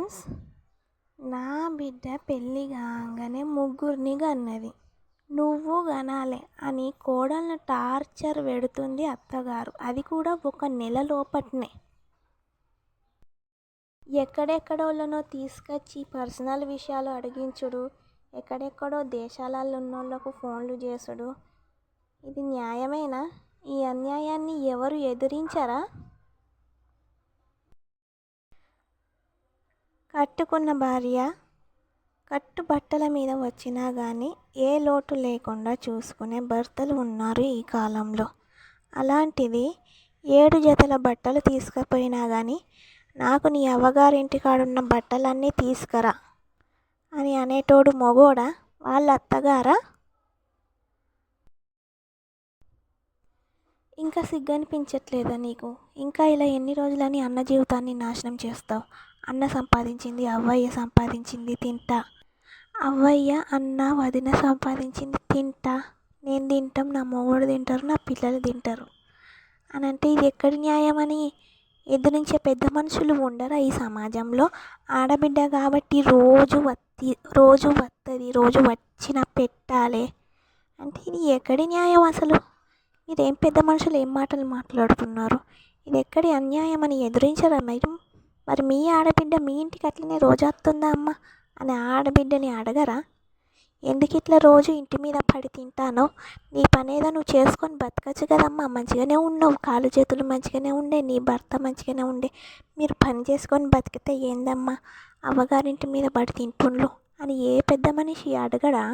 Friends, నా బిడ్డ పెళ్ళి కాగానే ముగ్గురిని కన్నది, నువ్వు కనాలే అని కోడలను టార్చర్ పెడుతుంది అత్తగారు. అది కూడా ఒక నెల లోపట్నే. ఎక్కడెక్కడోళ్ళనో తీసుకొచ్చి పర్సనల్ విషయాలు అడిగించుడు, ఎక్కడెక్కడో దేశాలలో ఉన్నోళ్ళకు ఫోన్లు చేసుడు. ఇది న్యాయమేనా? ఈ అన్యాయాన్ని ఎవరు ఎదిరించరా? కట్టుకున్న భార్య కట్టుబట్టల మీద వచ్చినా కానీ ఏ లోటు లేకుండా చూసుకునే భర్తలు ఉన్నారు ఈ కాలంలో. అలాంటిది 7 జతల బట్టలు తీసుకుపోయినా కానీ నాకు నీ అవ్వగారింటి కాడున్న బట్టలన్నీ తీసుకురా అని అనేటోడు మొగోడా, వాళ్ళ అత్తగారా? ఇంకా సిగ్గనిపించట్లేదా నీకు? ఇంకా ఇలా ఎన్ని రోజులని అన్న జీవితాన్ని నాశనం చేస్తావు? అన్న సంపాదించింది, అవ్వయ్య సంపాదించింది తింటా, అవ్వయ్య అన్న వదిన సంపాదించింది తింటా, నేను తింటాం, నా మొగుడు తింటారు, నా పిల్లలు తింటారు అని అంటే ఇది ఎక్కడి న్యాయమని ఎదిరించే పెద్ద మనుషులు ఉండరా ఈ సమాజంలో? ఆడబిడ్డ కాబట్టి రోజు వస్తుంది, రోజు వచ్చిన పెట్టాలి అంటే ఇది ఎక్కడి న్యాయం అసలు? మీరేం పెద్ద మనుషులు ఏం మాటలు మాట్లాడుతున్నారు? ఇది ఎక్కడి అన్యాయం అని ఎదిరించరా మీరు? మరి మీ ఆడబిడ్డ మీ ఇంటికి అట్లనే రోజు వస్తుందా అమ్మ అని ఆడబిడ్డని అడగరా? ఎందుకు ఇట్లా రోజు ఇంటి మీద పడి తింటానో? నీ పనేదో నువ్వు చేసుకొని బతకచ్చు కదమ్మా. మంచిగానే ఉన్నావు, కాలు చేతులు మంచిగానే ఉండే, నీ భర్త మంచిగానే ఉండే, మీరు పని చేసుకొని బతికితే ఏందమ్మా అవ్వగారింటి మీద పడి తింటుండ్రు అని ఏ పెద్ద మనిషి అడగడా?